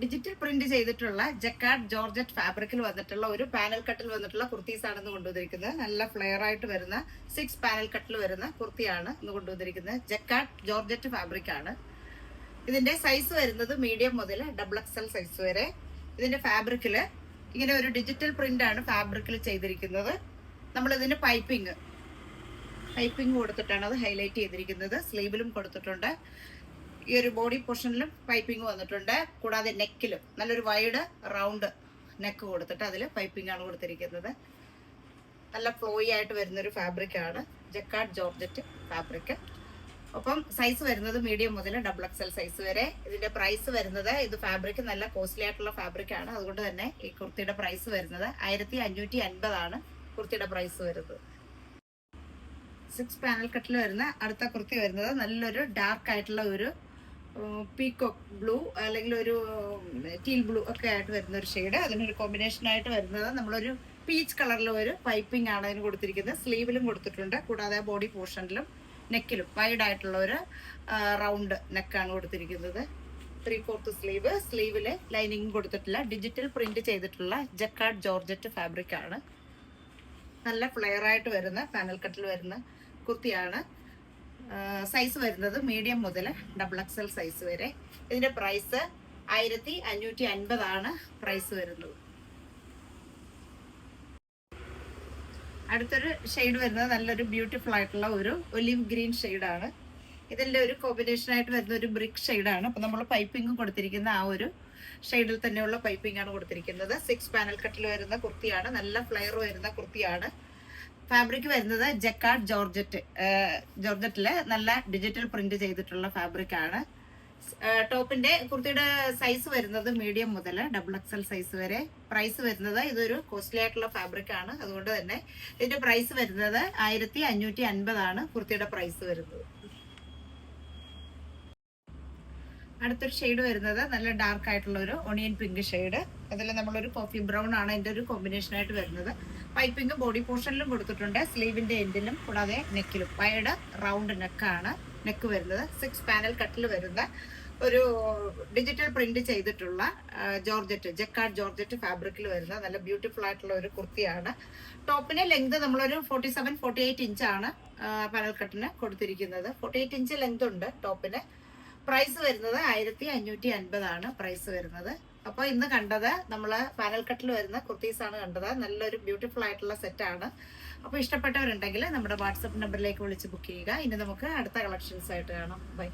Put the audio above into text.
Digital print ചെയ്തിട്ടുള്ള jacquard georgette ഫാബ്രിക്കിൽ വന്നിട്ടുള്ള ഒരു പാനൽ കട്ടിൽ വന്നിട്ടുള്ള കുർത്തീസ് ആണ് ഇന്ന് കൊണ്ടുവന്നിരിക്കുന്നത്. നല്ല ഫ്ലെയർ ആയിട്ട് വരുന്ന 6 പാനൽ കട്ടിൽ വരുന്ന കുർത്തിയാണ് ഇന്ന് കൊണ്ടുവന്നിരിക്കുന്നത്. ജക്കാർഡ് ജോർജറ്റ് ഫാബ്രിക് ആണ്. ഇതിന്റെ സൈസ് വരുന്നത് മീഡിയം മുതൽ XXL സൈസ് വരെ. ഇതിന്റെ ഫാബ്രിക്കില് ഇങ്ങനെ ഒരു ഡിജിറ്റൽ പ്രിന്റ് ആണ് ഫാബ്രിക്കിൽ ചെയ്തിരിക്കുന്നത്. നമ്മൾ ഇതിന് പൈപ്പിംഗ് കൊടുത്തിട്ടാണ് അത് ഹൈലൈറ്റ് ചെയ്തിരിക്കുന്നത്. സ്ലീവിലും കൊടുത്തിട്ടുണ്ട്. ഈ ഒരു ബോഡി പോർഷനിലും പൈപ്പിംഗ് വന്നിട്ടുണ്ട്. കൂടാതെ നെക്കിലും നല്ലൊരു വൈഡ് റൗണ്ട് നെക്ക് കൊടുത്തിട്ട് അതിൽ പൈപ്പിംഗ് ആണ് കൊടുത്തിരിക്കുന്നത്. നല്ല ഫ്ലോയി ആയിട്ട് വരുന്നൊരു ഫാബ്രിക് ആണ് ജക്കാർഡ് ജോർജറ്റ് ഫാബ്രിക്. ഒപ്പം സൈസ് വരുന്നത് മീഡിയം മുതൽ XXL സൈസ് വരെ. ഇതിന്റെ പ്രൈസ് വരുന്നത്, ഇത് ഫാബ്രിക് നല്ല കോസ്റ്റ്ലി ആയിട്ടുള്ള ഫാബ്രിക് ആണ്. അതുകൊണ്ട് തന്നെ ഈ കുർത്തിയുടെ പ്രൈസ് വരുന്നത് 1550 ആണ് കുർത്തിയുടെ പ്രൈസ് വരുന്നത്. 6 പാനൽ കട്ടിൽ വരുന്ന അടുത്ത കുർത്തി വരുന്നത് നല്ലൊരു ഡാർക്ക് ആയിട്ടുള്ള ഒരു പീകോക്ക് ബ്ലൂ അല്ലെങ്കിൽ ഒരു ടീൽ ബ്ലൂ ഒക്കെ ആയിട്ട് വരുന്ന ഒരു ഷെയ്ഡ്. അതിനൊരു കോമ്പിനേഷൻ ആയിട്ട് വരുന്നത് നമ്മളൊരു പീച്ച് കളറിൽ ഒരു പൈപ്പിംഗ് ആണ് അതിന് കൊടുത്തിരിക്കുന്നത്. സ്ലീവിലും കൊടുത്തിട്ടുണ്ട്. കൂടാതെ ബോഡി പോർഷനിലും നെക്കിലും വൈഡ് ആയിട്ടുള്ള ഒരു റൗണ്ട് നെക്കാണ് കൊടുത്തിരിക്കുന്നത്. 3/4 സ്ലീവ്. സ്ലീവില് ലൈനിങ് കൊടുത്തിട്ടില്ല. ഡിജിറ്റൽ പ്രിന്റ് ചെയ്തിട്ടുള്ള ജക്കാർഡ് ജോർജറ്റ് ഫാബ്രിക് ആണ്. നല്ല ഫ്ലെയർ ആയിട്ട് വരുന്ന പാനൽ കട്ടിൽ വരുന്ന കുർത്തിയാണ്. സൈസ് വരുന്നത് മീഡിയം മുതൽ XXL സൈസ് വരെ. ഇതിന്റെ പ്രൈസ് 1550 ആണ് പ്രൈസ് വരുന്നത്. അടുത്തൊരു ഷെയ്ഡ് വരുന്നത് നല്ലൊരു ബ്യൂട്ടിഫുൾ ആയിട്ടുള്ള ഒരു ഒലിവ് ഗ്രീൻ ഷെയ്ഡാണ്. ഇതിന്റെ ഒരു കോമ്പിനേഷൻ ആയിട്ട് വരുന്ന ഒരു ബ്രിക്ക് ഷെയ്ഡാണ്. അപ്പൊ നമ്മൾ പൈപ്പിംഗ് കൊടുത്തിരിക്കുന്ന ആ ഒരു ഷെയ്ഡിൽ തന്നെയുള്ള പൈപ്പിംഗ് ആണ് കൊടുത്തിരിക്കുന്നത്. 6 പാനൽ കട്ടിൽ വരുന്ന കുർത്തിയാണ്. നല്ല ഫ്ലെയർ വരുന്ന കുർത്തിയാണ്. ഫാബ്രിക് വരുന്നത് ജക്കാർഡ് ജോർജറ്റില് നല്ല ഡിജിറ്റൽ പ്രിന്റ് ചെയ്തിട്ടുള്ള ഫാബ്രിക് ആണ്. ടോപ്പിന്റെ കുർത്തിയുടെ സൈസ് വരുന്നത് മീഡിയം മുതൽ XXL സൈസ് വരെ. പ്രൈസ് വരുന്നത്, ഇതൊരു കോസ്റ്റ്ലി ആയിട്ടുള്ള ഫാബ്രിക് ആണ്. അതുകൊണ്ട് തന്നെ ഇതിന്റെ പ്രൈസ് വരുന്നത് 1550 ആണ് കുർത്തിയുടെ പ്രൈസ് വരുന്നത്. അടുത്തൊരു ഷെയ്ഡ് വരുന്നത് നല്ല ഡാർക്ക് ആയിട്ടുള്ള ഒരു ഒണിയൻ പിങ്ക് ഷെയ്ഡ്. അതിൽ നമ്മളൊരു കോഫി ബ്രൗൺ ആണ് ഇതിന്റെ ഒരു കോമ്പിനേഷൻ ആയിട്ട് വരുന്നത്. പൈപ്പിംഗ് ബോഡി പോർഷനിലും കൊടുത്തിട്ടുണ്ട്. സ്ലീവിന്റെ എൻഡിലും കൂടാതെ നെക്കിലും വൈഡ് റൗണ്ട് നെക്കാണ് നെക്ക് വരുന്നത്. 6 പാനൽ കട്ടിൽ വരുന്ന ഒരു ഡിജിറ്റൽ പ്രിന്റ് ചെയ്തിട്ടുള്ള ജക്കാർഡ് ജോർജറ്റ് ഫാബ്രിക്കിൽ വരുന്ന നല്ല ബ്യൂട്ടിഫുൾ ആയിട്ടുള്ള ഒരു കുർത്തിയാണ്. ടോപ്പിന്റെ ലെങ്ത് നമ്മളൊരു 47-48 ഇഞ്ചാണ് പാനൽ കട്ടിന് കൊടുത്തിരിക്കുന്നത്. 48 ഇഞ്ച് ലെങ്ത് ഉണ്ട് ടോപ്പിന്. പ്രൈസ് വരുന്നത് 1550 ആണ് പ്രൈസ് വരുന്നത്. അപ്പോൾ ഇന്ന് കണ്ടത് നമ്മൾ പാനൽ കട്ടിൽ വരുന്ന കുർത്തീസ് ആണ് കണ്ടത്. നല്ലൊരു ബ്യൂട്ടിഫുൾ ആയിട്ടുള്ള സെറ്റാണ്. അപ്പോൾ ഇഷ്ടപ്പെട്ടവരുണ്ടെങ്കിൽ നമ്മുടെ വാട്സപ്പ് നമ്പറിലേക്ക് വിളിച്ച് ബുക്ക് ചെയ്യുക. ഇനി നമുക്ക് അടുത്ത കളക്ഷൻസ് ആയിട്ട് കാണാം. ബൈ.